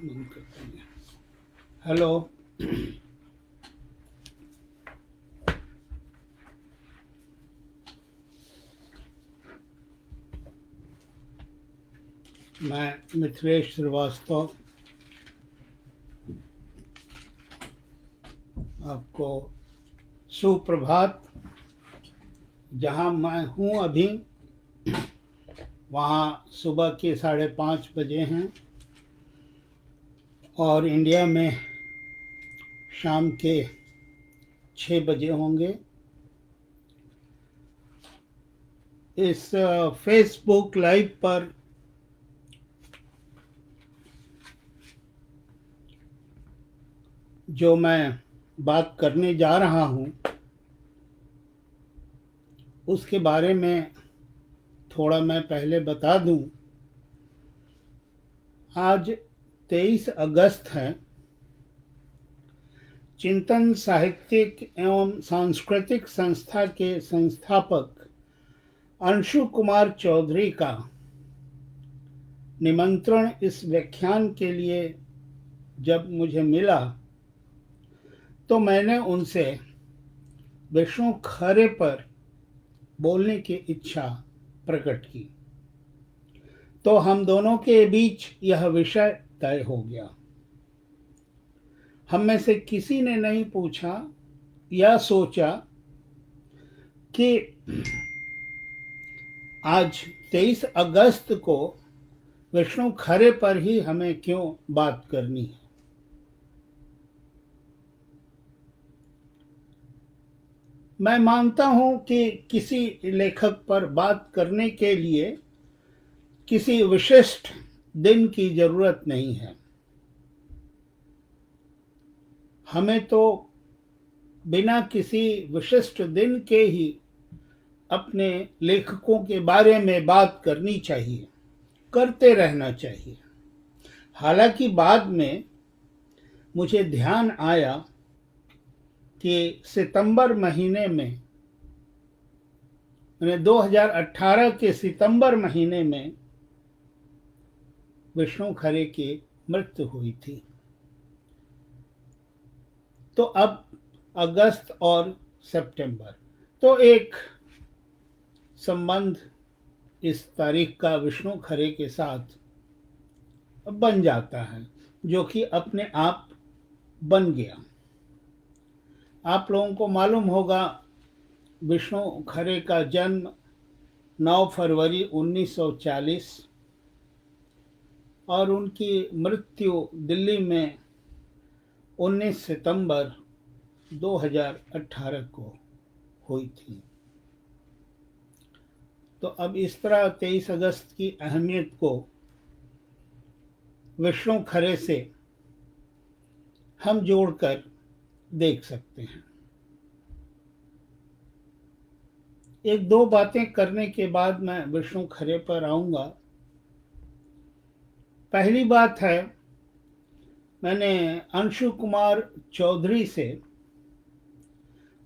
बंद करते हैं। हेलो। मैं मिथिलेश श्रीवास्तव आपको सुप्रभात। जहाँ मैं हूँ अभी वहाँ सुबह के 5:30 बजे हैं और इंडिया में शाम के 6 बजे होंगे। इस फेसबुक लाइव पर जो मैं बात करने जा रहा हूँ उसके बारे में थोड़ा मैं पहले बता दूं। आज 23 अगस्त है। चिंतन साहित्यिक एवं सांस्कृतिक संस्था के संस्थापक अंशु कुमार चौधरी का निमंत्रण इस व्याख्यान के लिए जब मुझे मिला तो मैंने उनसे विष्णु खरे पर बोलने की इच्छा प्रकट की। तो हम दोनों के बीच यह विषय तय हो गया। हम में से किसी ने नहीं पूछा या सोचा कि आज 23 अगस्त को विष्णु खरे पर ही हमें क्यों बात करनी है। मैं मानता हूं कि किसी लेखक पर बात करने के लिए किसी विशिष्ट दिन की जरूरत नहीं है। हमें तो बिना किसी विशिष्ट दिन के ही अपने लेखकों के बारे में बात करनी चाहिए, करते रहना चाहिए। हालांकि बाद में मुझे ध्यान आया कि सितंबर महीने में 2018 के सितंबर महीने में विष्णु खरे की मृत्यु हुई थी। तो अब अगस्त और सितंबर तो एक संबंध इस तारीख का विष्णु खरे के साथ बन जाता है, जो कि अपने आप बन गया। आप लोगों को मालूम होगा विष्णु खरे का जन्म 9 फरवरी 1940 और उनकी मृत्यु दिल्ली में 19 सितंबर 2018 को हुई थी। तो अब इस तरह 23 अगस्त की अहमियत को विष्णु खरे से हम जोड़कर देख सकते हैं। एक दो बातें करने के बाद मैं विष्णु खरे पर आऊंगा। पहली बात है, मैंने अंशु कुमार चौधरी से,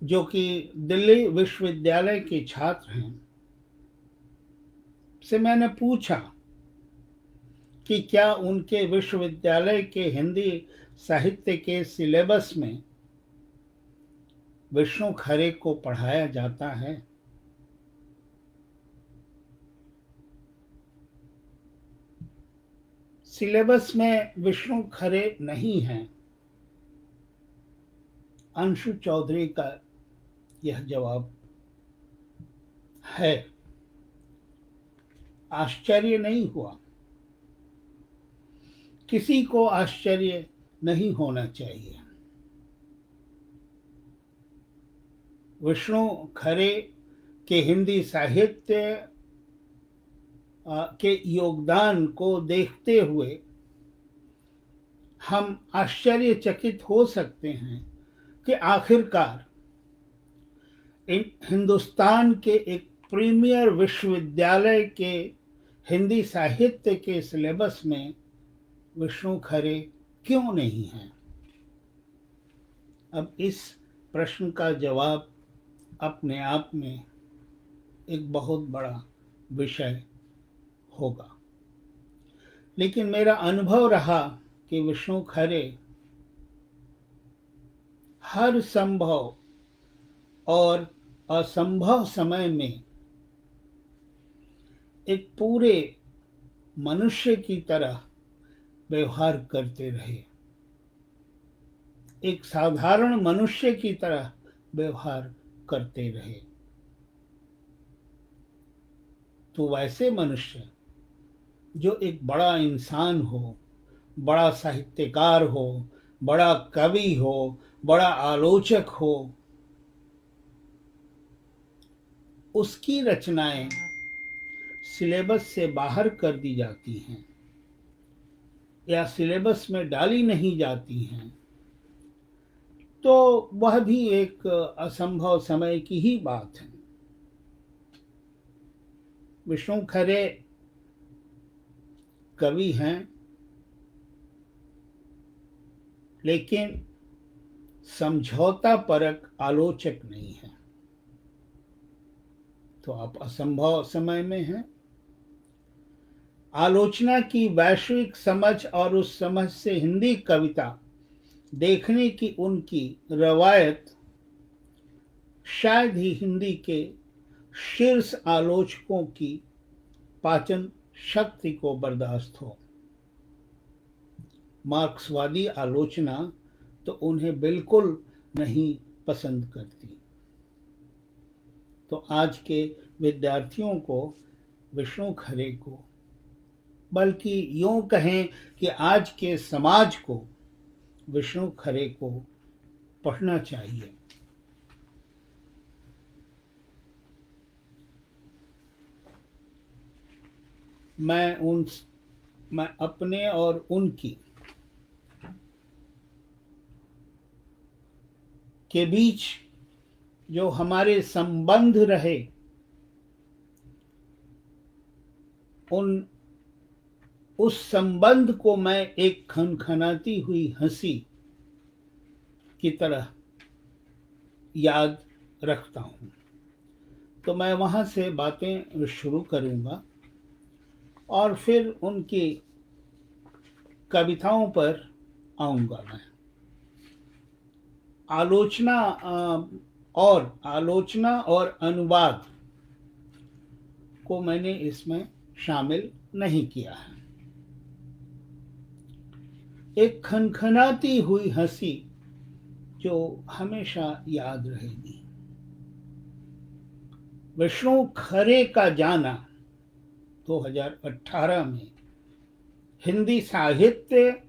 जो कि दिल्ली विश्वविद्यालय के छात्र हैं, से मैंने पूछा कि क्या उनके विश्वविद्यालय के हिंदी साहित्य के सिलेबस में विष्णु खरे को पढ़ाया जाता है। सिलेबस में विष्णु खरे नहीं है। अंशु चौधरी का यह जवाब है। आश्चर्य नहीं हुआ, किसी को आश्चर्य नहीं होना चाहिए। विष्णु खरे के हिंदी साहित्य के योगदान को देखते हुए हम आश्चर्यचकित हो सकते हैं कि आखिरकार हिंदुस्तान के एक प्रीमियर विश्वविद्यालय के हिंदी साहित्य के सिलेबस में विष्णु खरे क्यों नहीं है। अब इस प्रश्न का जवाब अपने आप में एक बहुत बड़ा विषय होगा। लेकिन मेरा अनुभव रहा कि विष्णु खरे हर संभव और असंभव समय में एक पूरे मनुष्य की तरह व्यवहार करते रहे, एक साधारण मनुष्य की तरह व्यवहार करते रहे। तो वैसे मनुष्य जो एक बड़ा इंसान हो, बड़ा साहित्यकार हो, बड़ा कवि हो, बड़ा आलोचक हो, उसकी रचनाएं सिलेबस से बाहर कर दी जाती हैं या सिलेबस में डाली नहीं जाती हैं, तो वह भी एक असंभव समय की ही बात है। विष्णु खरे कवि हैं, लेकिन समझौता परक आलोचक नहीं है। तो आप असंभव समय में हैं। आलोचना की वैश्विक समझ और उस समझ से हिंदी कविता देखने की उनकी रवायत शायद ही हिंदी के शीर्ष आलोचकों की पाचन शक्ति को बर्दाश्त हो। मार्क्सवादी आलोचना तो उन्हें बिल्कुल नहीं पसंद करती। तो आज के विद्यार्थियों को विष्णु खरे को, बल्कि यूं कहें कि आज के समाज को विष्णु खरे को पढ़ना चाहिए। मैं अपने और उनकी के बीच जो हमारे संबंध रहे, उस संबंध को मैं एक खनखनाती हुई हंसी की तरह याद रखता हूं। तो मैं वहां से बातें शुरू करूंगा और फिर उनकी कविताओं पर आऊंगा। मैं आलोचना और अनुवाद को मैंने इसमें शामिल नहीं किया है। एक खनखनाती हुई हंसी जो हमेशा याद रहेगी। विष्णु खरे का जाना 2018 में हिंदी साहित्य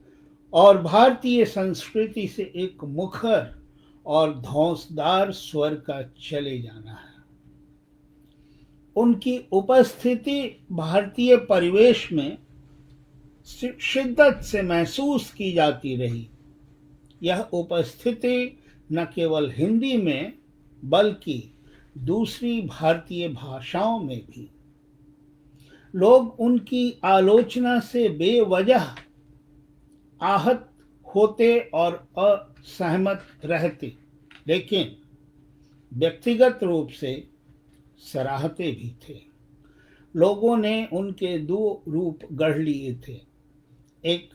और भारतीय संस्कृति से एक मुखर और धौंसदार स्वर का चले जाना है। उनकी उपस्थिति भारतीय परिवेश में शिद्दत से महसूस की जाती रही। यह उपस्थिति न केवल हिंदी में बल्कि दूसरी भारतीय भाषाओं में भी। लोग उनकी आलोचना से बेवजह आहत होते और असहमत रहते, लेकिन व्यक्तिगत रूप से सराहते भी थे। लोगों ने उनके दो रूप गढ़ लिए थे। एक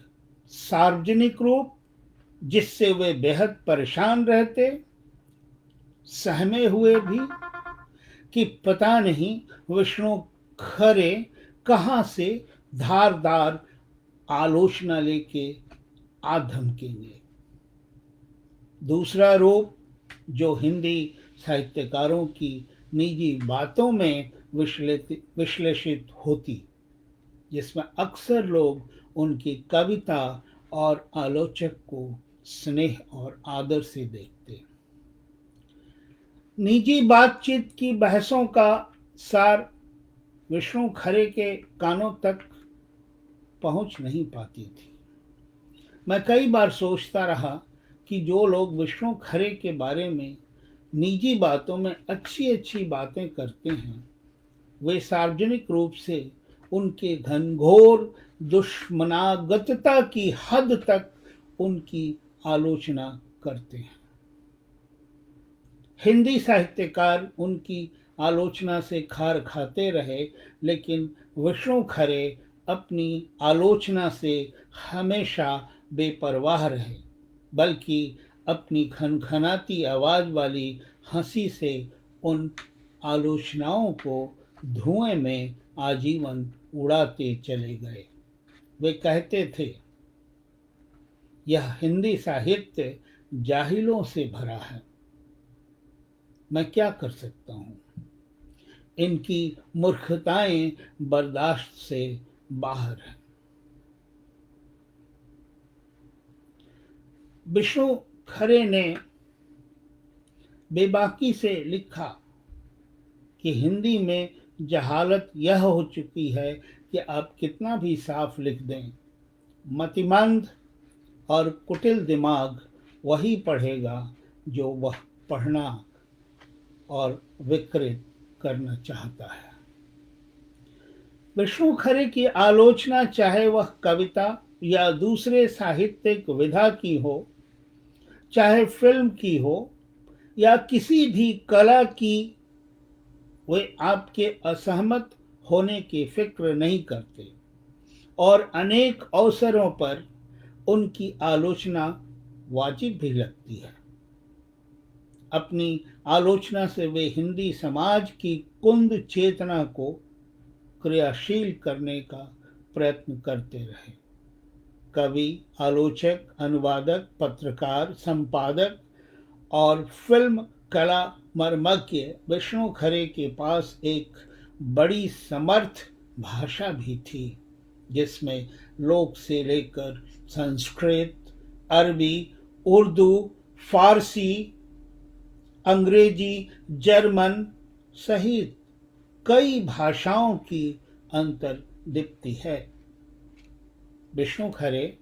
सार्वजनिक रूप जिससे वे बेहद परेशान रहते, सहमे हुए भी कि पता नहीं विष्णु खरे कहां से धारदार आलोचना लेके आ धमकेंगे। दूसरा रूप जो हिंदी साहित्यकारों की निजी बातों में विश्लेषित होती, जिसमें अक्सर लोग उनकी कविता और आलोचक को स्नेह और आदर से देखते। निजी बातचीत की बहसों का सार विष्णु खरे के कानों तक पहुंच नहीं पाती थी। मैं कई बार सोचता रहा कि जो लोग विष्णु खरे के बारे में निजी बातों में अच्छी अच्छी बातें करते हैं, वे सार्वजनिक रूप से उनके घनघोर दुश्मनागतता की हद तक उनकी आलोचना करते हैं। हिंदी साहित्यकार उनकी आलोचना से खार खाते रहे, लेकिन विष्णु खरे अपनी आलोचना से हमेशा बेपरवाह रहे, बल्कि अपनी खनखनाती आवाज वाली हंसी से उन आलोचनाओं को धुएं में आजीवन उड़ाते चले गए। वे कहते थे, यह हिंदी साहित्य जाहिलों से भरा है। मैं क्या कर सकता हूँ? इनकी मूर्खताएं बर्दाश्त से बाहर हैं। विष्णु खरे ने बेबाकी से लिखा कि हिंदी में जहालत यह हो चुकी है कि आप कितना भी साफ लिख दें, मतिमंद और कुटिल दिमाग वही पढ़ेगा जो वह पढ़ना और विकृत करना चाहता है। विष्णु खरे की आलोचना, चाहे वह कविता या दूसरे साहित्यिक विधा की हो, चाहे फिल्म की हो या किसी भी कला की, वे आपके असहमत होने की फिक्र नहीं करते और अनेक अवसरों पर उनकी आलोचना वाजिब भी लगती है। अपनी आलोचना से वे हिंदी समाज की कुंद चेतना को क्रियाशील करने का प्रयत्न करते रहे। कवि, आलोचक, अनुवादक, पत्रकार, संपादक और फिल्म कला मर्मज्ञ विष्णु खरे के पास एक बड़ी समर्थ भाषा भी थी, जिसमें लोक से लेकर संस्कृत, अरबी, उर्दू, फारसी, अंग्रेजी, जर्मन सहित कई भाषाओं की अंतर्दीप्ति है। विष्णु खरे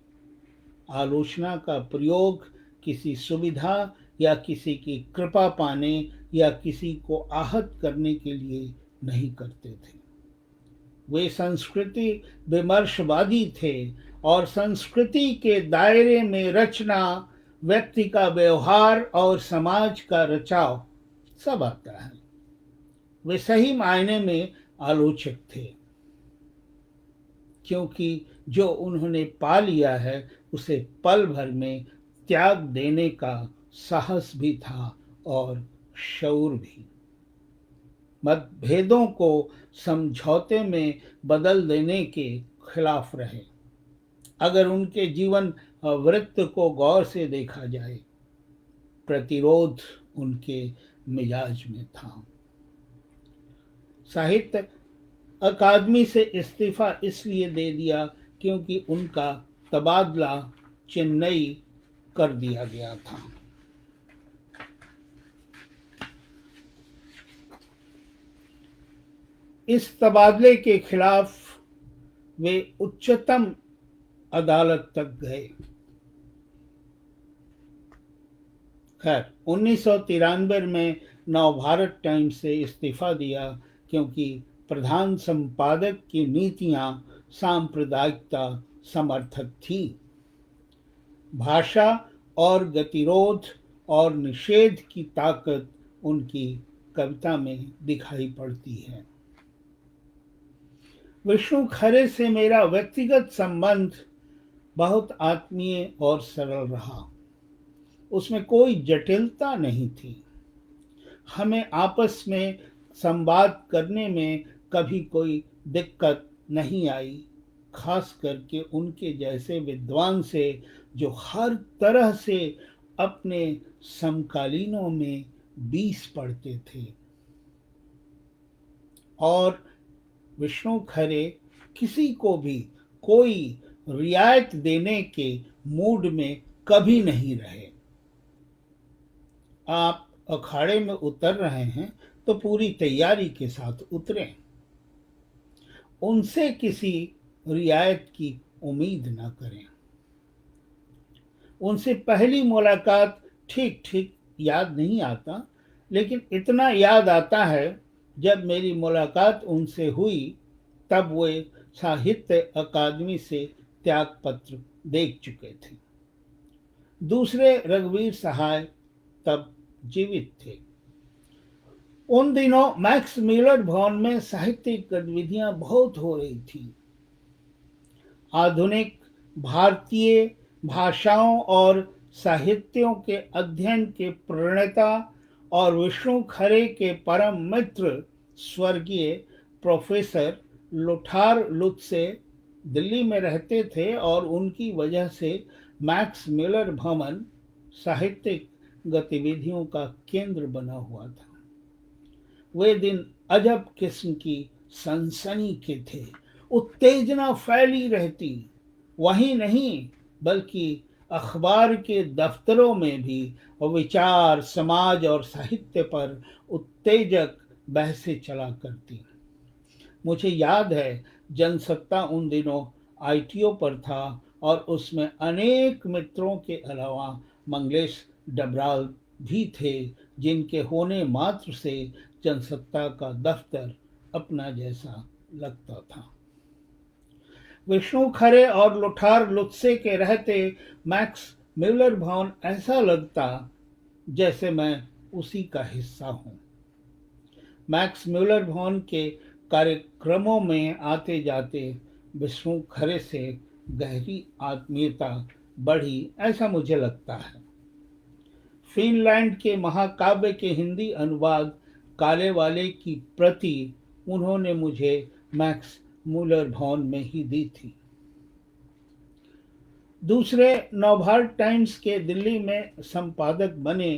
आलोचना का प्रयोग किसी सुविधा या किसी की कृपा पाने या किसी को आहत करने के लिए नहीं करते थे। वे संस्कृति विमर्शवादी थे और संस्कृति के दायरे में रचना, व्यक्ति का व्यवहार और समाज का रचाव सब आता है। वे सही मायने में आलोचक थे, क्योंकि जो उन्होंने पा लिया है उसे पल भर में त्याग देने का साहस भी था और शौर भी। मतभेदों को समझौते में बदल देने के खिलाफ रहे। अगर उनके जीवन वृत्त को गौर से देखा जाए, प्रतिरोध उनके मिजाज में था। साहित्य अकादमी से इस्तीफा इसलिए दे दिया क्योंकि उनका तबादला चेन्नई कर दिया गया था। इस तबादले के खिलाफ वे उच्चतम अदालत तक गए। खैर, 1993 में नवभारत टाइम्स से इस्तीफा दिया क्योंकि प्रधान संपादक की नीतियां सांप्रदायिकता समर्थक थी। भाषा और गतिरोध और निषेध की ताकत उनकी कविता में दिखाई पड़ती है। विष्णु खरे से मेरा व्यक्तिगत संबंध बहुत आत्मीय और सरल रहा। उसमें कोई जटिलता नहीं थी। हमें आपस में संवाद करने में कभी कोई दिक्कत नहीं आई, खास करके उनके जैसे विद्वान से जो हर तरह से अपने समकालीनों में 20 पढ़ते थे। और विष्णु खरे किसी को भी कोई रियायत देने के मूड में कभी नहीं रहे। आप अखाड़े में उतर रहे हैं तो पूरी तैयारी के साथ उतरें। उनसे किसी रियायत की उम्मीद न करें। उनसे पहली मुलाकात ठीक ठीक याद नहीं आता, लेकिन इतना याद आता है जब मेरी मुलाकात उनसे हुई तब वे साहित्य अकादमी से त्याग पत्र देख चुके थे। दूसरे रघुवीर सहाय तब जीवित थे। उन दिनों मैक्स मिलर भवन में साहित्यिक गतिविधियां बहुत हो रही थी। आधुनिक भारतीय भाषाओं और साहित्यों के अध्ययन के प्रणेता और विष्णु खरे के परम मित्र स्वर्गीय प्रोफेसर लोठार लुत्से दिल्ली में रहते थे और उनकी वजह से मैक्स मिलर भवन साहित्यिक गतिविधियों का केंद्र बना हुआ था। वे दिन अजब किस्म की सनसनी के थे। उत्तेजना फैली रहती। वही नहीं बल्कि अखबार के दफ्तरों में भी विचार, समाज और साहित्य पर उत्तेजक बहसें चला करती। मुझे याद है जनसत्ता उन दिनों आईटीओ पर था और उसमें अनेक मित्रों के अलावा मंगलेश डबराल भी थे, जिनके होने मात्र से जनसत्ता का दफ्तर अपना जैसा लगता था। विष्णु खरे और लोठार लुत्से के रहते मैक्स मिलर भवन ऐसा लगता जैसे मैं उसी का हिस्सा हूं। मैक्स म्यूलर भवन के कार्यक्रमों में आते जाते विष्णु खरे से गहरी आत्मीयता बढ़ी, ऐसा मुझे लगता है। फिनलैंड के महाकाव्य के हिंदी अनुवाद काले वाले की प्रति उन्होंने मुझे मैक्स म्यूलर भवन में ही दी थी। दूसरे नवभारत टाइम्स के दिल्ली में संपादक बने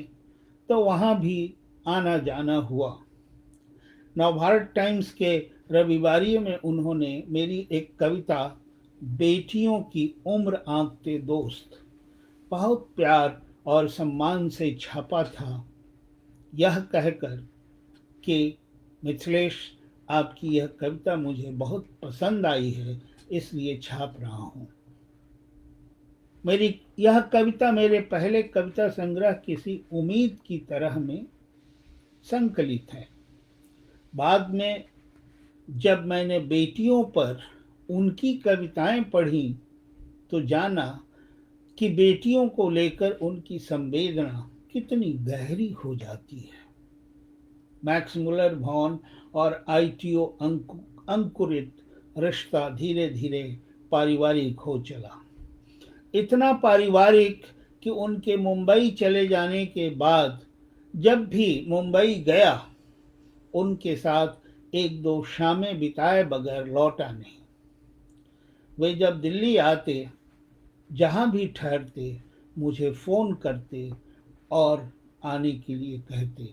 तो वहां भी आना जाना हुआ। नवभारत टाइम्स के रविवारी में उन्होंने मेरी एक कविता बेटियों की उम्र आंकते दोस्त बहुत प्यार और सम्मान से छापा था, यह कहकर कि मिथिलेश, आपकी यह कविता मुझे बहुत पसंद आई है, इसलिए छाप रहा हूँ। मेरी यह कविता मेरे पहले कविता संग्रह किसी उम्मीद की तरह में संकलित है। बाद में जब मैंने बेटियों पर उनकी कविताएं पढ़ी तो जाना कि बेटियों को लेकर उनकी संवेदना कितनी गहरी हो जाती है। मैक्स मुलर भवन और आईटीओ अंकुरित रिश्ता धीरे धीरे पारिवारिक हो चला। इतना पारिवारिक कि उनके मुंबई चले जाने के बाद जब भी मुंबई गया उनके साथ एक दो शामें बिताए बगैर लौटा नहीं। वे जब दिल्ली आते, जहां भी ठहरते, मुझे फोन करते और आने के लिए कहते।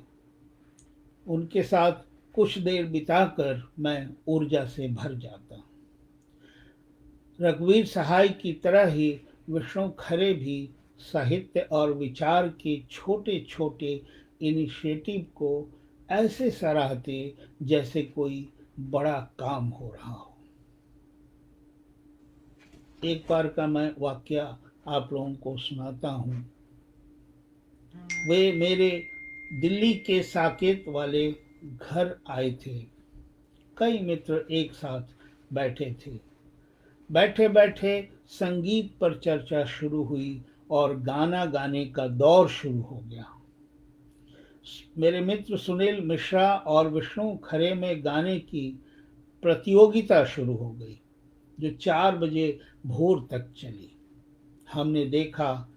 उनके साथ कुछ देर बिताकर मैं ऊर्जा से भर जाता। रघुवीर सहाय की तरह ही विष्णु खरे भी साहित्य और विचार के छोटे छोटे इनिशिएटिव को ऐसे सराहते जैसे कोई बड़ा काम हो रहा हो। एक बार का मैं वाकया आप लोगों को सुनाता हूँ। वे मेरे दिल्ली के साकेत वाले घर आए थे। कई मित्र एक साथ बैठे थे। बैठे बैठे संगीत पर चर्चा शुरू हुई और गाना गाने का दौर शुरू हो गया। मेरे मित्र सुनील मिश्रा और विष्णु खरे में गाने की प्रतियोगिता शुरू हो गई, जो 4 बजे भोर तक चली। हमने देखा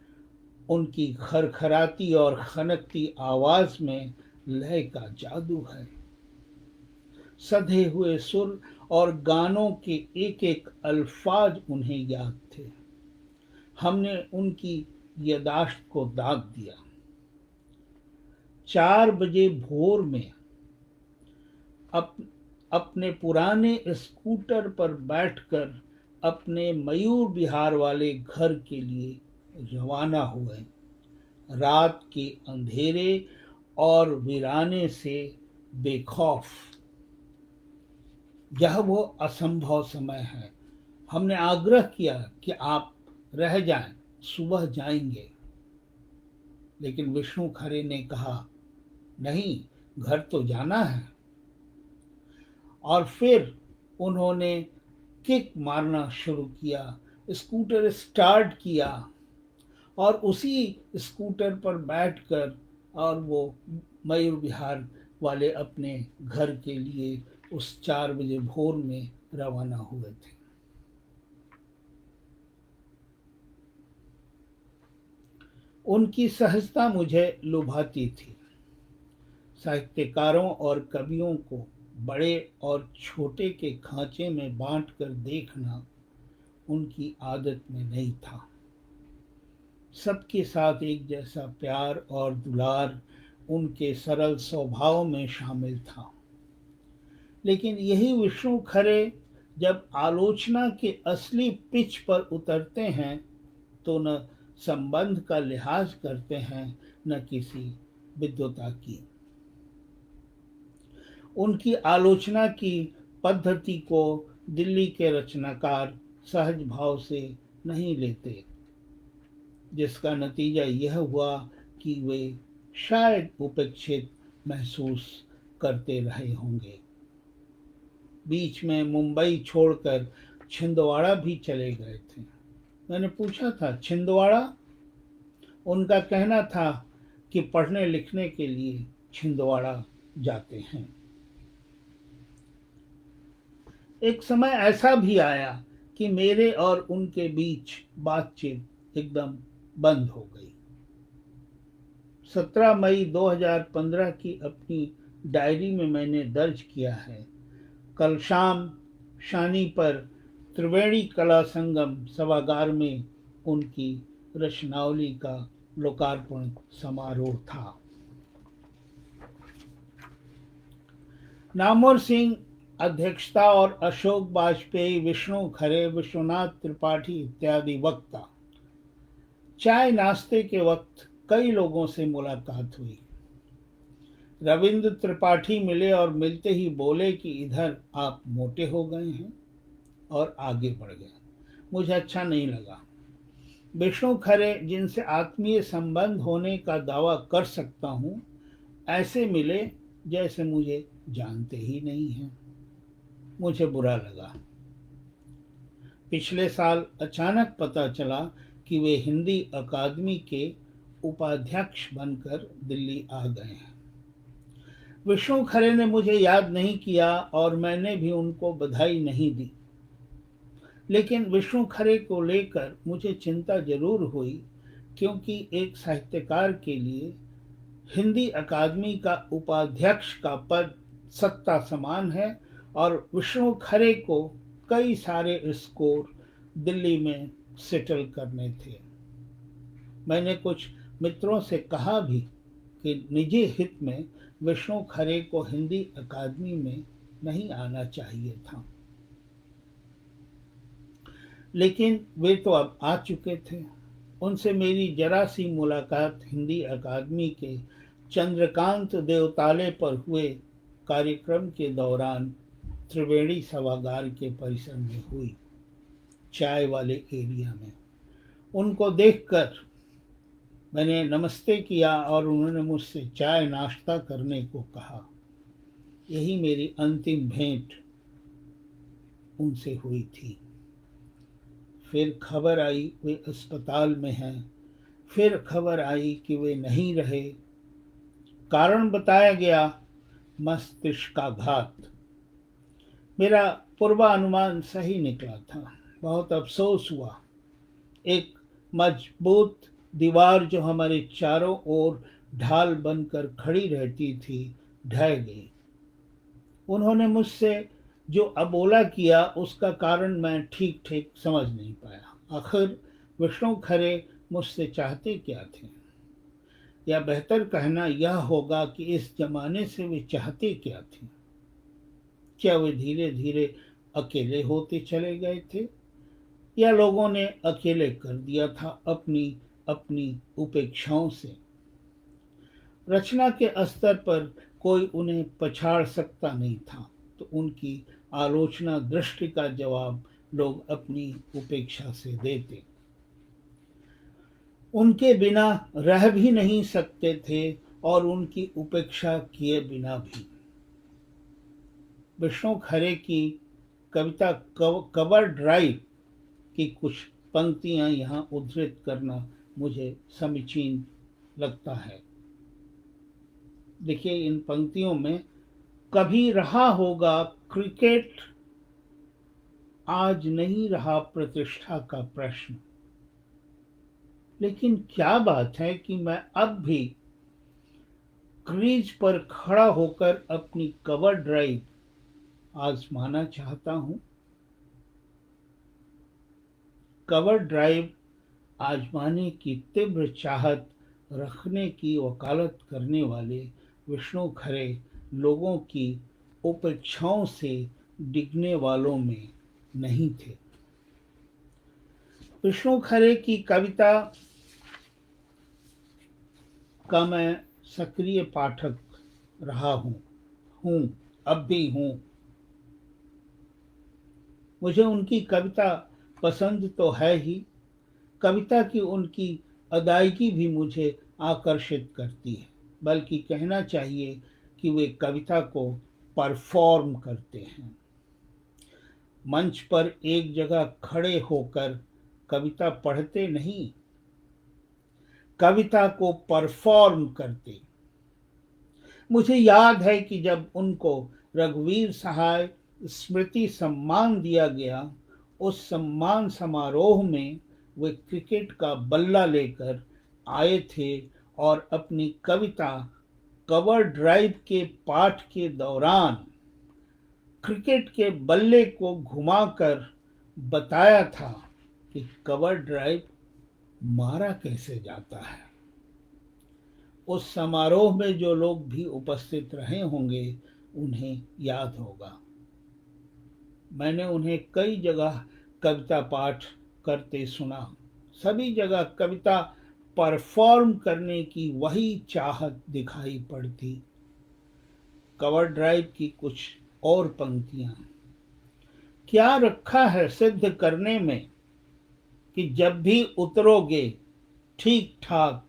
उनकी खरखराती और खनकती आवाज में लय का जादू है। सधे हुए सुर और गानों के एक एक अल्फाज उन्हें याद थे। हमने उनकी यादाश्त को दाग दिया। 4 बजे भोर में अपने पुराने स्कूटर पर बैठकर अपने मयूर विहार वाले घर के लिए रवाना हुए। रात के अंधेरे और वीराने से बेखौफ। यह वो असंभव समय है। हमने आग्रह किया कि आप रह जाएं, सुबह जाएंगे, लेकिन विष्णु खरे ने कहा, नहीं, घर तो जाना है। और फिर उन्होंने किक मारना शुरू किया, स्कूटर स्टार्ट किया और उसी स्कूटर पर बैठकर और वो मयूर विहार वाले अपने घर के लिए उस 4 बजे भोर में रवाना हुए थे। उनकी सहजता मुझे लुभाती थी। साहित्यकारों और कवियों को बड़े और छोटे के खांचे में बांट कर देखना उनकी आदत में नहीं था। सबके साथ एक जैसा प्यार और दुलार उनके सरल स्वभाव में शामिल था। लेकिन यही विष्णु खरे जब आलोचना के असली पिच पर उतरते हैं तो न संबंध का लिहाज करते हैं, न किसी विद्वता की। उनकी आलोचना की पद्धति को दिल्ली के रचनाकार सहज भाव से नहीं लेते, जिसका नतीजा यह हुआ कि वे शायद उपेक्षित महसूस करते रहे होंगे। बीच में मुंबई छोड़कर छिंदवाड़ा भी चले गए थे। मैंने पूछा था, छिंदवाड़ा? उनका कहना था कि पढ़ने लिखने के लिए छिंदवाड़ा जाते हैं। एक समय ऐसा भी आया कि मेरे और उनके बीच बातचीत एकदम बंद हो गई। 17 मई 2015 की अपनी डायरी में मैंने दर्ज किया है, कल शाम शानी पर त्रिवेणी कला संगम सभागार में उनकी रचनावली का लोकार्पण समारोह था। नामवर सिंह अध्यक्षता और अशोक वाजपेयी, विष्णु खरे, विश्वनाथ त्रिपाठी इत्यादि वक्ता। चाय नाश्ते के वक्त कई लोगों से मुलाकात हुई। रविंद्र त्रिपाठी मिले और मिलते ही बोले कि इधर आप मोटे हो गए हैं, और आगे बढ़ गए। मुझे अच्छा नहीं लगा। विष्णु खरे, जिनसे आत्मीय संबंध होने का दावा कर सकता हूं, ऐसे मिले जैसे मुझे जानते ही नहीं हैं। मुझे बुरा लगा। पिछले साल अचानक पता चला कि वे हिंदी अकादमी के उपाध्यक्ष बनकर दिल्ली आ गए हैं। विष्णु खरे ने मुझे याद नहीं किया और मैंने भी उनको बधाई नहीं दी। लेकिन विष्णु खरे को लेकर मुझे चिंता जरूर हुई, क्योंकि एक साहित्यकार के लिए हिंदी अकादमी का उपाध्यक्ष का पद सत्ता समान है और विष्णु खरे को कई सारे स्कोर दिल्ली में सेटल करने थे। मैंने कुछ मित्रों से कहा भी कि निजी हित में विष्णु खरे को हिंदी अकादमी में नहीं आना चाहिए था, लेकिन वे तो अब आ चुके थे। उनसे मेरी जरा सी मुलाकात हिंदी अकादमी के चंद्रकांत देवताले पर हुए कार्यक्रम के दौरान त्रिवेणी सभागार के परिसर में हुई, चाय वाले एरिया में। उनको देखकर मैंने नमस्ते किया और उन्होंने मुझसे चाय नाश्ता करने को कहा। यही मेरी अंतिम भेंट उनसे हुई थी। फिर खबर आई वे अस्पताल में हैं। फिर खबर आई कि वे नहीं रहे। कारण बताया गया, मस्तिष्काघात। मेरा पूर्वानुमान सही निकला था। बहुत अफसोस हुआ। एक मजबूत दीवार जो हमारे चारों ओर ढाल बनकर खड़ी रहती थी, ढह गई। उन्होंने मुझसे जो अबोला किया उसका कारण मैं ठीक ठीक समझ नहीं पाया। आखिर विष्णु खरे मुझसे चाहते क्या थे, या बेहतर कहना यह होगा कि इस जमाने से वे चाहते क्या थे। क्या वे धीरे धीरे अकेले होते चले गए थे, या लोगों ने अकेले कर दिया था अपनी अपनी उपेक्षाओं से। रचना के स्तर पर कोई उन्हें पछाड़ सकता नहीं था, तो उनकी आलोचना दृष्टि का जवाब लोग अपनी उपेक्षा से देते। उनके बिना रह भी नहीं सकते थे और उनकी उपेक्षा किए बिना भी। विष्णु खरे की कविता कवर ड्राइव की कुछ पंक्तियां यहाँ उद्धृत करना मुझे समीचीन लगता है। देखिए, इन पंक्तियों में, कभी रहा होगा क्रिकेट, आज नहीं रहा प्रतिष्ठा का प्रश्न। लेकिन क्या बात है कि मैं अब भी क्रीज पर खड़ा होकर अपनी कवर ड्राइव आजमाना चाहता हूं। कवर ड्राइव आजमाने की तीव्र चाहत रखने की वकालत करने वाले विष्णु खरे लोगों की उपेक्षाओं से डिगने वालों में नहीं थे। विष्णु खरे की कविता का मैं सक्रिय पाठक रहा हूँ, अब भी हूँ। मुझे उनकी कविता पसंद तो है ही, कविता की उनकी अदायगी भी मुझे आकर्षित करती है। बल्कि कहना चाहिए कि वे कविता को परफॉर्म करते हैं। मंच पर एक जगह खड़े होकर कविता पढ़ते नहीं, कविता को परफॉर्म करते। मुझे याद है कि जब उनको रघुवीर सहाय स्मृति सम्मान दिया गया, उस सम्मान समारोह में वे क्रिकेट का बल्ला लेकर आए थे और अपनी कविता कवर ड्राइव के पाठ के दौरान क्रिकेट के बल्ले को घुमाकर बताया था कि कवर ड्राइव मारा कैसे जाता है। उस समारोह में जो लोग भी उपस्थित रहे होंगे उन्हें याद होगा। मैंने उन्हें कई जगह कविता पाठ करते सुना। सभी जगह कविता परफॉर्म करने की वही चाहत दिखाई पड़ती। कवर ड्राइव की कुछ और पंक्तियां। क्या रखा है सिद्ध करने में कि जब भी उतरोगे ठीक ठाक।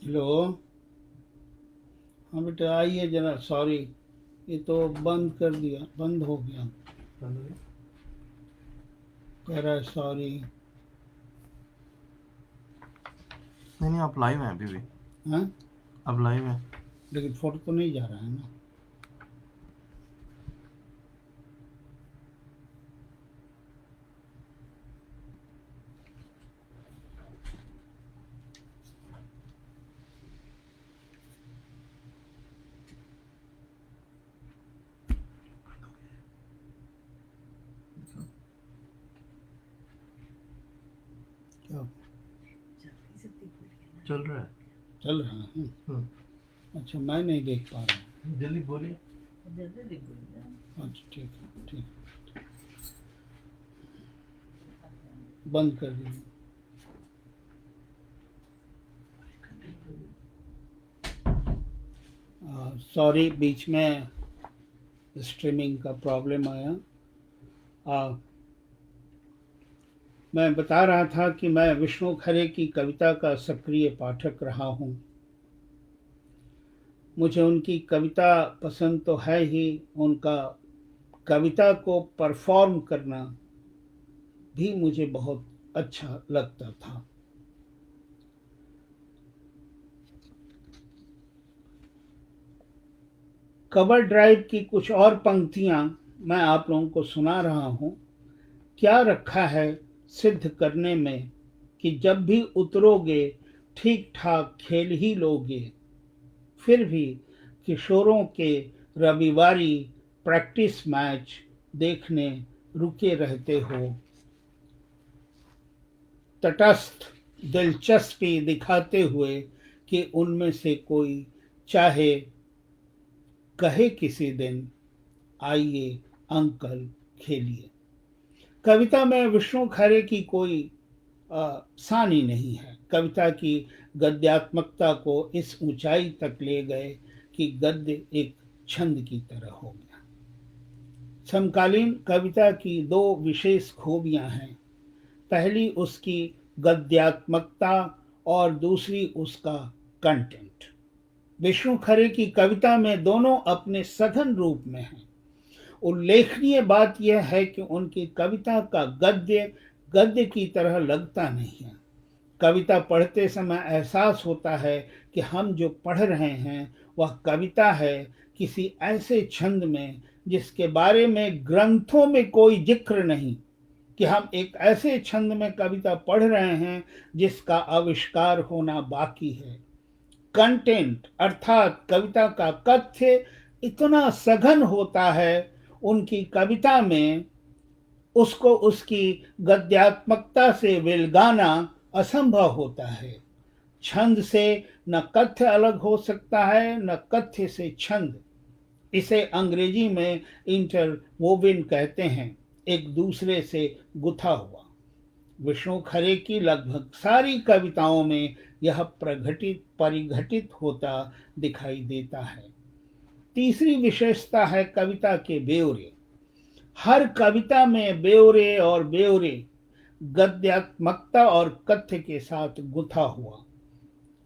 हेलो। हाँ बेटा आइए जरा। सॉरी, ये तो बंद कर दिया, बंद हो गया। कह रहा है सॉरी। नहीं आप लाइव हैं अभी भी। हाँ, अब लाइव है लेकिन फोटो तो नहीं जा रहा है ना। क्या चल रहा है। चल रहा है? अच्छा, मैं नहीं देख पा रहा हूँ। जल्दी बोलिए। अच्छा ठीक है, ठीक। बंद कर दीजिए। सॉरी, बीच में स्ट्रीमिंग का प्रॉब्लम आया। मैं बता रहा था कि मैं विष्णु खरे की कविता का सक्रिय पाठक रहा हूँ। मुझे उनकी कविता पसंद तो है ही, उनका कविता को परफॉर्म करना भी मुझे बहुत अच्छा लगता था। कवर ड्राइव की कुछ और पंक्तियां मैं आप लोगों को सुना रहा हूं। क्या रखा है सिद्ध करने में कि जब भी उतरोगे ठीक ठाक खेल ही लोगे, फिर भी किशोरों के रविवारी प्रैक्टिस मैच देखने रुके रहते हो। तटस्थ दिलचस्पी दिखाते हुए कि उनमें से कोई चाहे कहे किसी दिन, आइए अंकल खेलिए। कविता में विष्णु खरे की कोई सानी नहीं है। कविता की गद्यात्मकता को इस ऊंचाई तक ले गए कि गद्य एक छंद की तरह हो गया। समकालीन कविता की दो विशेष खूबियां हैं। पहली उसकी गद्यात्मकता और दूसरी उसका कंटेंट। विष्णु खरे की कविता में दोनों अपने सघन रूप में हैं। उल्लेखनीय बात यह है कि उनकी कविता का गद्य गद्य की तरह लगता नहीं है। कविता पढ़ते समय एहसास होता है कि हम जो पढ़ रहे हैं वह कविता है किसी ऐसे छंद में जिसके बारे में ग्रंथों में कोई जिक्र नहीं, कि हम एक ऐसे छंद में कविता पढ़ रहे हैं जिसका आविष्कार होना बाकी है। कंटेंट अर्थात कविता का कथ्य इतना सघन होता है उनकी कविता में, उसको उसकी गद्यात्मकता से विलगाना असंभव होता है। छंद से न कथ्य अलग हो सकता है न कथ्य से छंद। इसे अंग्रेजी में इंटरवोविन कहते हैं, एक दूसरे से गुथा हुआ। विष्णु खरे की लगभग सारी कविताओं में यह प्रघटित परिघटित होता दिखाई देता है। तीसरी विशेषता है कविता के ब्यौरे। हर कविता में ब्यौरे और ब्यौरे गद्यात्मकता और कथ्य के साथ गुथा हुआ।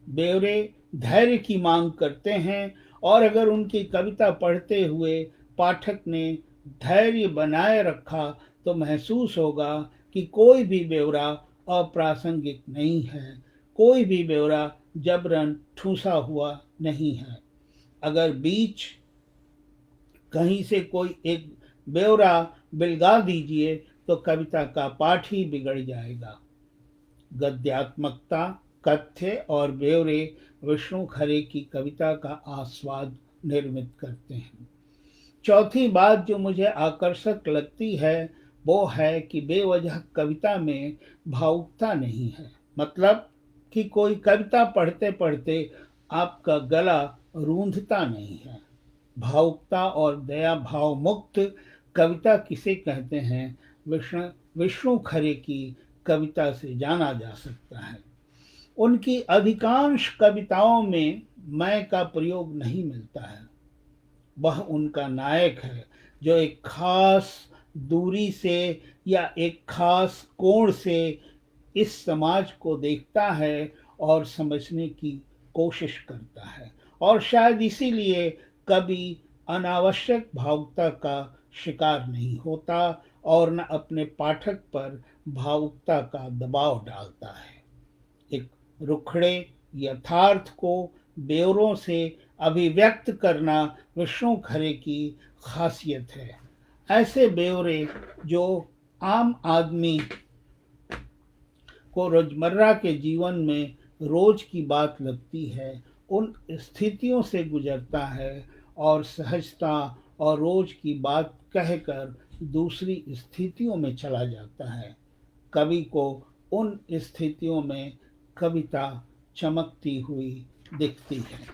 ब्यौरे धैर्य की मांग करते हैं और अगर उनकी कविता पढ़ते हुए पाठक ने धैर्य बनाए रखा तो महसूस होगा कि कोई भी ब्यौरा अप्रासंगिक नहीं है, कोई भी ब्यौरा जबरन ठूसा हुआ नहीं है। अगर बीच कहीं से कोई एक ब्यौरा बिलगा दीजिए तो कविता का पाठ ही बिगड़ जाएगा। गद्यात्मकता, कथ्य और ब्यौरे विष्णु खरे की कविता का आस्वाद निर्मित करते हैं। चौथी बात जो मुझे आकर्षक लगती है वो है कि बेवजह कविता में भावुकता नहीं है। मतलब कि कोई कविता पढ़ते पढ़ते आपका गला रूंधता नहीं है। भावुकता और दया भाव मुक्त कविता किसे कहते हैं, विष्णु विष्णु खरे की कविता से जाना जा सकता है। उनकी अधिकांश कविताओं में मैं का प्रयोग नहीं मिलता है। वह उनका नायक है जो एक खास दूरी से या एक खास कोण से इस समाज को देखता है और समझने की कोशिश करता है, और शायद इसीलिए कभी अनावश्यक भावुकता का शिकार नहीं होता और न अपने पाठक पर भावुकता का दबाव डालता है। एक रुखड़े यथार्थ को ब्यौरों से अभिव्यक्त करना विष्णु खरे की खासियत है। ऐसे ब्यौरे जो आम आदमी को रोजमर्रा के जीवन में रोज की बात लगती है, उन स्थितियों से गुजरता है और सहजता और रोज की बात कहकर दूसरी स्थितियों में चला जाता है। कवि को उन स्थितियों में कविता चमकती हुई दिखती है।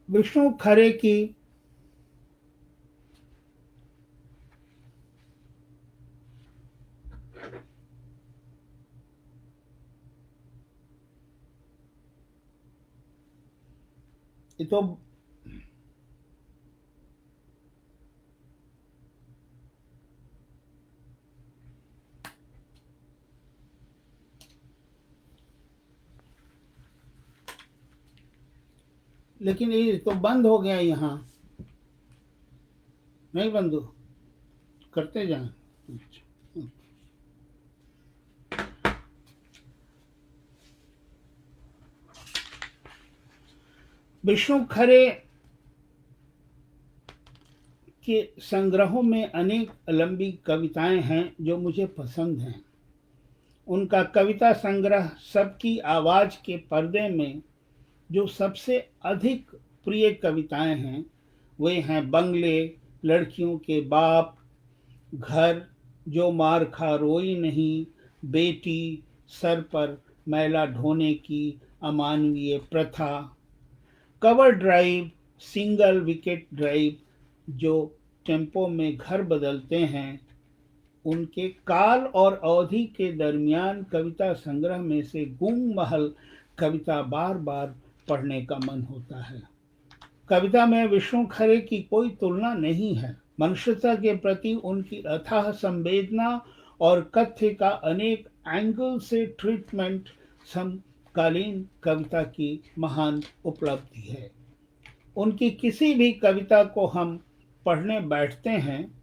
विष्णु खरे की ये तो लेकिन ये तो बंद हो गया यहाँ। नहीं बंधु, करते जाएं। विष्णु खरे के संग्रहों में अनेक लंबी कविताएं हैं जो मुझे पसंद हैं। उनका कविता संग्रह सबकी आवाज के पर्दे में जो सबसे अधिक प्रिय कविताएं हैं वे हैं बंगले, लड़कियों के बाप, घर, जो मार खा रोई नहीं, बेटी, सर पर मैला ढोने की अमानवीय प्रथा, cover drive, single wicket drive, जो टेम्पो में घर बदलते हैं। उनके काल और अवधि के दरमियान कविता संग्रह में से गुंग महल कविता बार बार पढ़ने का मन होता है। कविता में विष्णु खरे की कोई तुलना नहीं है। मनुष्यता के प्रति उनकी अथाह संवेदना और कथ्य का अनेक एंगल से ट्रीटमेंट समकालीन कविता की महान उपलब्धि है। उनकी किसी भी कविता को हम पढ़ने बैठते हैं,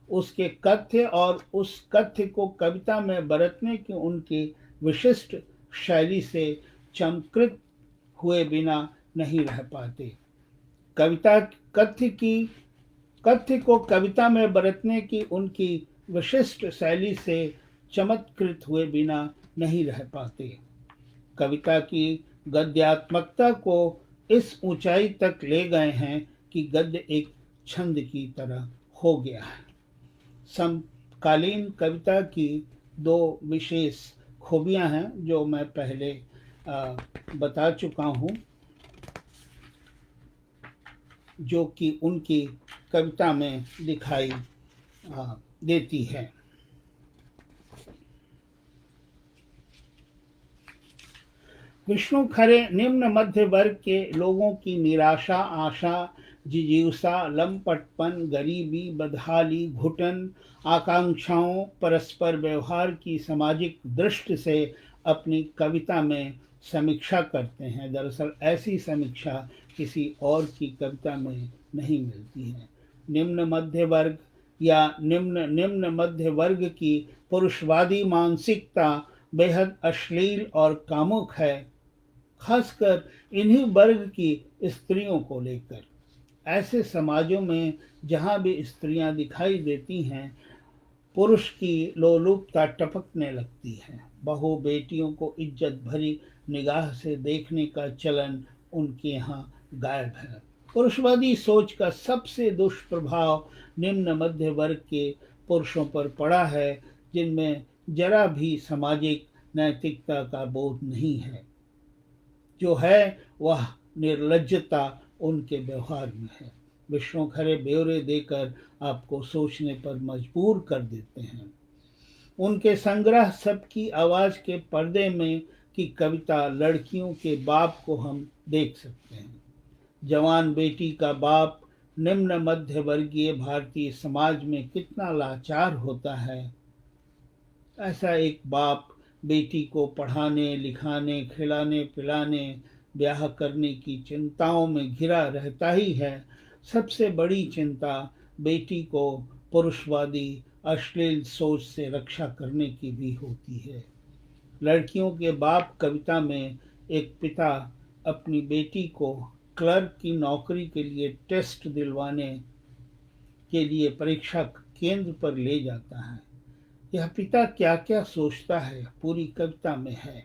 उसके कथ्य और उस कथ्य को कविता में बरतने की उनकी विशिष्ट शैली से चमत्कृत हुए बिना नहीं रह पाते। कथ्य को कविता में बरतने की उनकी विशिष्ट शैली से चमत्कृत हुए बिना नहीं रह पाते। कविता की गद्यात्मकता को इस ऊंचाई तक ले गए हैं कि गद्य एक छंद की तरह हो गया है। समकालीन कविता की दो विशेष खूबियां हैं जो मैं पहले बता चुका हूं, जो कि उनकी कविता में दिखाई देती है। विष्णु खरे निम्न मध्य वर्ग के लोगों की निराशा, आशा, जिजीविका, लंपटपन, गरीबी, बदहाली, घुटन, आकांक्षाओं, परस्पर व्यवहार की सामाजिक दृष्टि से अपनी कविता में समीक्षा करते हैं। दरअसल ऐसी समीक्षा किसी और की कविता में नहीं मिलती है। निम्न मध्य वर्ग या निम्न मध्य वर्ग की पुरुषवादी मानसिकता बेहद अश्लील और कामुक है, खासकर इन्हीं वर्ग की स्त्रियों को लेकर। ऐसे समाजों में जहाँ भी स्त्रियां दिखाई देती हैं, पुरुष की लोलुपता टपकने लगती है। बहू बेटियों को इज्जत भरी निगाह से देखने का चलन उनके यहाँ गायब है। पुरुषवादी सोच का सबसे दुष्प्रभाव निम्न मध्य वर्ग के पुरुषों पर पड़ा है, जिनमें जरा भी सामाजिक नैतिकता का बोध नहीं है। जो है वह निर्लज्जता उनके व्यवहार में है। विष्णु खरे ब्यौरे देकर आपको सोचने पर मजबूर कर देते हैं। उनके संग्रह सबकी आवाज के पर्दे में की कविता लड़कियों के बाप को हम देख सकते हैं। जवान बेटी का बाप निम्न मध्य वर्गीय भारतीय समाज में कितना लाचार होता है। ऐसा एक बाप बेटी को पढ़ाने, लिखाने, खिलाने, पिलाने, ब्याह करने की चिंताओं में घिरा रहता ही है। सबसे बड़ी चिंता बेटी को पुरुषवादी अश्लील सोच से रक्षा करने की भी होती है। लड़कियों के बाप कविता में एक पिता अपनी बेटी को क्लर्क की नौकरी के लिए टेस्ट दिलवाने के लिए परीक्षा केंद्र पर ले जाता है। यह पिता क्या क्या सोचता है पूरी कविता में है।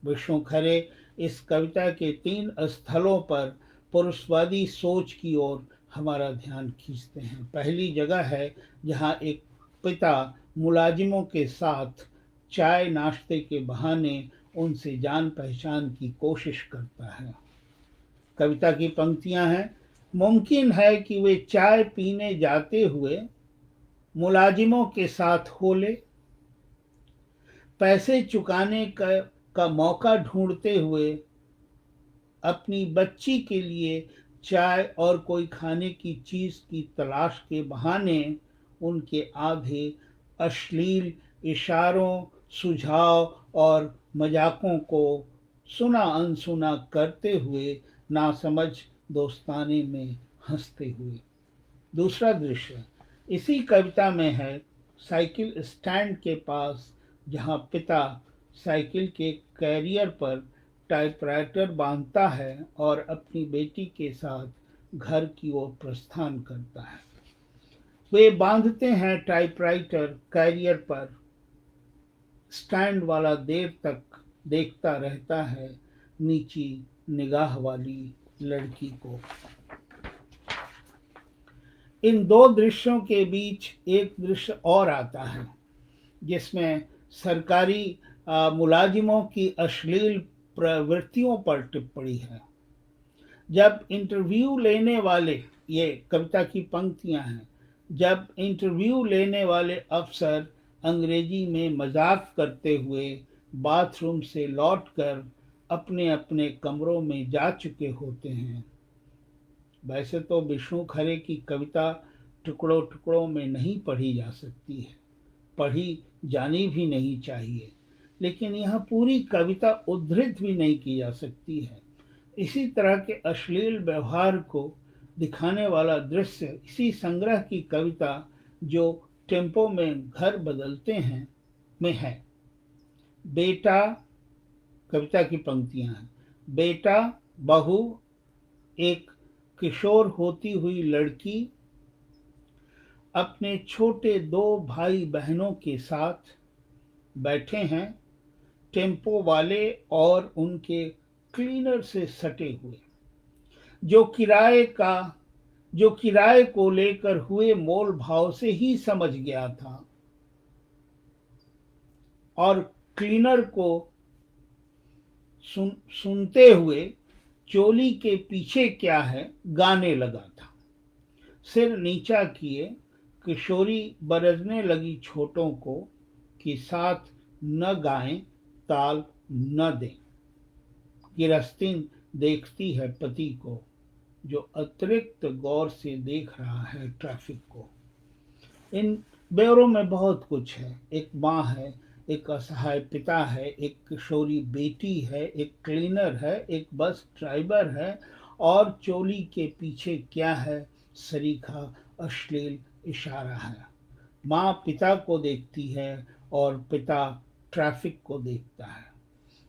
विष्णु खरे इस कविता के 3 स्थलों पर पुरुषवादी सोच की ओर हमारा ध्यान खींचते हैं। पहली जगह है जहाँ एक पिता मुलाजिमों के साथ चाय नाश्ते के बहाने उनसे जान पहचान की कोशिश करता है। कविता की पंक्तियां हैं, मुमकिन है कि वे चाय पीने जाते हुए मुलाजिमों के साथ हो ले, पैसे चुकाने का मौका ढूंढते हुए अपनी बच्ची के लिए चाय और कोई खाने की चीज की तलाश के बहाने उनके आधे अश्लील इशारों, सुझाव और मजाकों को सुना अनसुना करते हुए नासमझ दोस्ताने में हंसते हुए। दूसरा दृश्य इसी कविता में है। साइकिल स्टैंड के पास, जहाँ पिता साइकिल के कैरियर पर टाइपराइटर बांधता है और अपनी बेटी के साथ घर की ओर प्रस्थान करता है। वे बांधते हैं टाइपराइटर कैरियर पर। स्टैंड वाला देर तक देखता रहता है नीची निगाह वाली लड़की को। इन दो दृश्यों के बीच एक दृश्य और आता है, जिसमें सरकारी मुलाजिमों की अश्लील प्रवृत्तियों पर टिप्पणी है। जब इंटरव्यू लेने वाले, ये कविता की पंक्तियां हैं, जब इंटरव्यू लेने वाले अफसर अंग्रेजी में मजाक करते हुए बाथरूम से लौटकर अपने अपने कमरों में जा चुके होते हैं। वैसे तो विष्णु खरे की कविता टुकड़ों टुकड़ों में नहीं पढ़ी जा सकती है, पढ़ी जानी भी नहीं चाहिए, लेकिन यह पूरी कविता उद्धृत भी नहीं की जा सकती है। इसी तरह के अश्लील व्यवहार को दिखाने वाला दृश्य इसी संग्रह की कविता जो टेम्पो में घर बदलते हैं में है। बेटा, कविता की पंक्तियां हैं, बेटा, बहू, एक किशोर होती हुई लड़की अपने छोटे दो भाई बहनों के साथ बैठे हैं, टेम्पो वाले और उनके क्लीनर से सटे हुए, जो किराए को लेकर हुए मोल भाव से ही समझ गया था और क्लीनर को सुनते हुए चोली के पीछे क्या है गाने लगा था। सिर नीचा किए किशोरी बरसने लगी छोटों को कि साथ न गाएं, ताल न दें। गिरस्तीन देखती है पति को, जो अतिरिक्त गौर से देख रहा है ट्रैफिक को। इन ब्यौरों में बहुत कुछ है। एक माँ है, एक असहाय पिता है, एक किशोरी बेटी है, एक क्लीनर है, एक बस ड्राइवर है, और चोली के पीछे क्या है सरीखा अश्लील इशारा है। माँ पिता को देखती है और पिता ट्रैफिक को देखता है।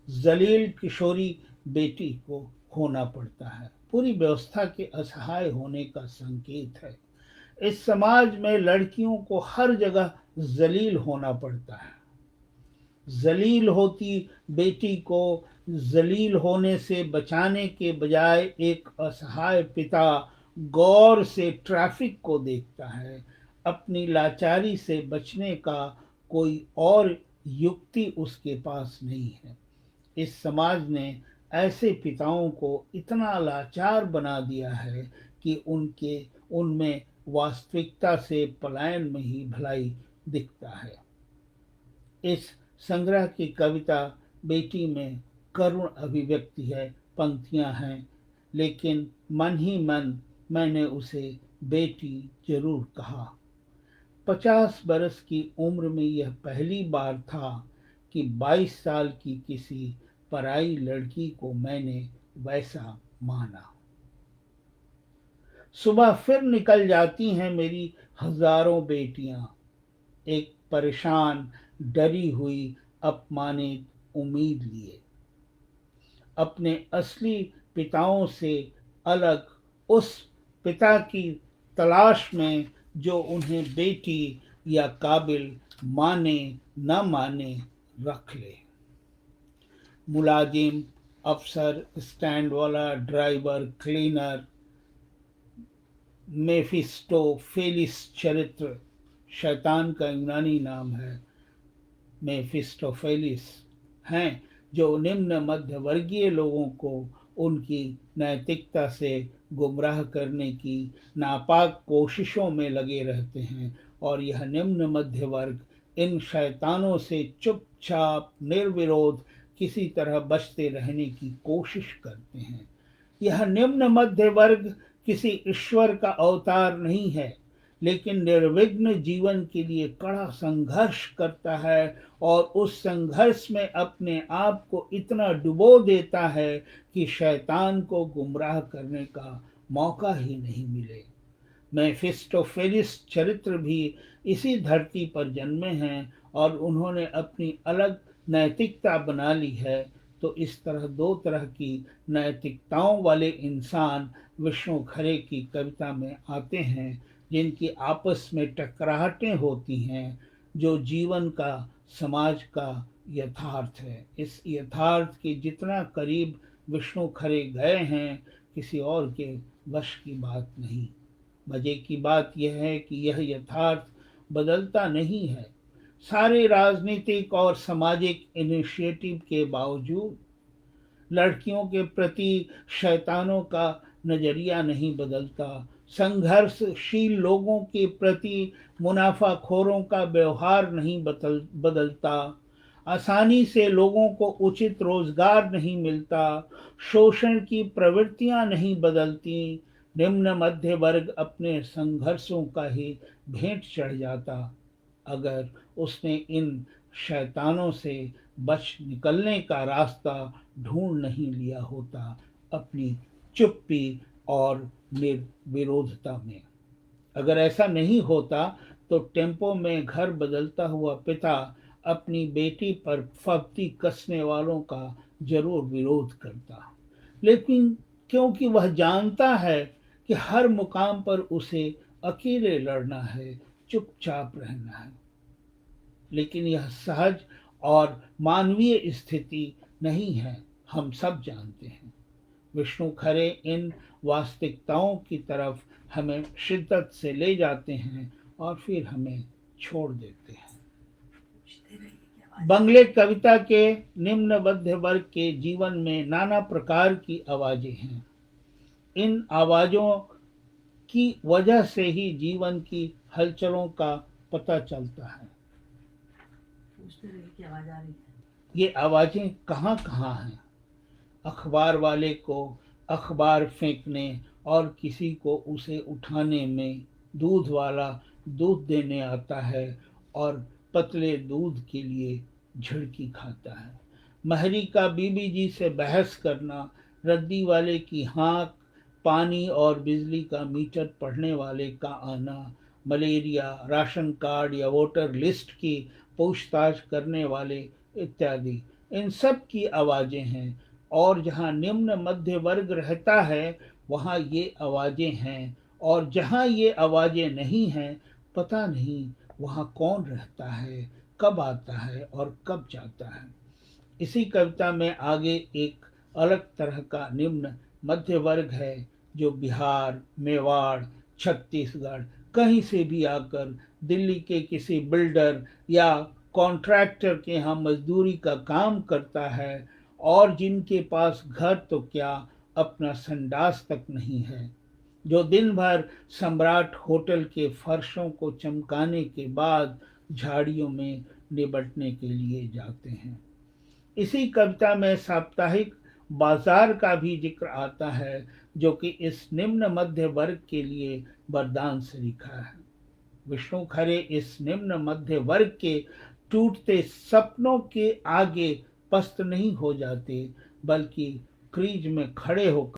जलील किशोरी बेटी को खोना पड़ता है, पूरी व्यवस्था के असहाय होने का संकेत है। इस समाज में लड़कियों को हर जगह जलील होना पड़ता है। जलील होती बेटी को जलील होने से बचाने के बजाय एक असहाय पिता गौर से ट्रैफिक को देखता है। अपनी लाचारी से बचने का कोई और युक्ति उसके पास नहीं है। इस समाज ने ऐसे पिताओं को इतना लाचार बना दिया है कि उनमें वास्तविकता से पलायन में ही भलाई दिखता है। इस संग्रह की कविता बेटी में करुण अभिव्यक्ति है। पंक्तियां हैं, लेकिन मन ही मन मैंने उसे बेटी जरूर कहा। 50 बरस की उम्र में यह पहली बार था कि 22 साल की किसी पराई लड़की को मैंने वैसा माना। सुबह फिर निकल जाती हैं मेरी हजारों बेटियां, एक परेशान डरी हुई अपमानित उम्मीद लिए, अपने असली पिताओं से अलग उस पिता की तलाश में जो उन्हें बेटी या काबिल माने न माने रख ले। मुलाजिम, अफसर, स्टैंड वाला, ड्राइवर, क्लीनर, मेफिस्टोफेलिस चरित्र शैतान का यूनानी नाम है, मेफिस्टोफेलिस, हैं जो निम्न मध्य वर्गीय लोगों को उनकी नैतिकता से गुमराह करने की नापाक कोशिशों में लगे रहते हैं, और यह निम्न मध्य वर्ग इन शैतानों से चुपचाप निर्विरोध किसी तरह बचते रहने की कोशिश करते हैं। यह निम्न मध्य वर्ग किसी ईश्वर का अवतार नहीं है, लेकिन निर्विघ्न जीवन के लिए कड़ा संघर्ष करता है, और उस संघर्ष में अपने आप को इतना डुबो देता है कि शैतान को गुमराह करने का मौका ही नहीं मिले। मेफिस्टोफेलिस चरित्र भी इसी धरती पर जन्मे हैं और उन्होंने अपनी अलग नैतिकता बना ली है। तो इस तरह दो तरह की नैतिकताओं वाले इंसान विष्णु खरे की कविता में आते हैं, जिनकी आपस में टकराहटें होती हैं, जो जीवन का, समाज का यथार्थ है। इस यथार्थ के जितना करीब विष्णु खरे गए हैं, किसी और के वश की बात नहीं। मजे की बात यह है कि यह यथार्थ बदलता नहीं है। सारे राजनीतिक और सामाजिक इनिशिएटिव के बावजूद लड़कियों के प्रति शैतानों का नजरिया नहीं बदलता। संघर्षशील लोगों के प्रति मुनाफाखोरों का व्यवहार नहीं बदलता। आसानी से लोगों को उचित रोजगार नहीं मिलता। शोषण की प्रवृत्तियां नहीं बदलती। निम्न मध्य वर्ग अपने संघर्षों का ही भेंट चढ़ जाता अगर उसने इन शैतानों से बच निकलने का रास्ता ढूंढ नहीं लिया होता अपनी चुप्पी और निर्विरोधता में। अगर ऐसा नहीं होता तो टेम्पो में घर बदलता हुआ पिता अपनी बेटी पर फब्ती कसने वालों का जरूर विरोध करता, लेकिन क्योंकि वह जानता है कि हर मुकाम पर उसे अकेले लड़ना है, चुपचाप रहना है। लेकिन यह सहज और मानवीय स्थिति नहीं है, हम सब जानते हैं। विष्णु खरे इन वास्तविकताओं की तरफ हमें शिद्दत से ले जाते हैं और फिर हमें छोड़ देते हैं। बंगले कविता के निम्न मध्य वर्ग के जीवन में नाना प्रकार की आवाजें हैं। इन आवाजों की वजह से ही जीवन की हलचलों का पता चलता है। ये आवाजें कहाँ कहाँ हैं? अखबार वाले को अखबार फेंकने और किसी को उसे उठाने में, दूध वाला दूध देने आता है और पतले दूध के लिए झिड़की खाता है। महरी का बीबी जी से बहस करना, रद्दी वाले की हाँक, पानी और बिजली का मीटर पढ़ने वाले का आना, मलेरिया, राशन कार्ड या वोटर लिस्ट की पूछताछ करने वाले इत्यादि, इन सब की आवाजें हैं। और जहाँ निम्न मध्य वर्ग रहता है वहाँ ये आवाजें हैं, और जहाँ ये आवाजें नहीं हैं, पता नहीं वहाँ कौन रहता है, कब आता है और कब जाता है। इसी कविता में आगे एक अलग तरह का निम्न मध्य वर्ग है, जो बिहार, मेवाड़, छत्तीसगढ़ कहीं से भी आकर दिल्ली के किसी बिल्डर या कॉन्ट्रैक्टर के यहाँ मजदूरी का काम करता है, और जिनके पास घर तो क्या अपना संडास तक नहीं है, जो दिन भर सम्राट होटल के फर्शों को चमकाने के बाद झाड़ियों में निबटने के लिए जाते हैं। इसी कविता में साप्ताहिक बाजार का भी जिक्र आता है, जो कि इस निम्न मध्य वर्ग के लिए वरदान से लिखा है। विष्णु खरे इस निम्न मध्य वर्ग के टूटते सपनों के आगे पस्त नहीं हो जाते, बल्कि क्रीज में खड़े होकर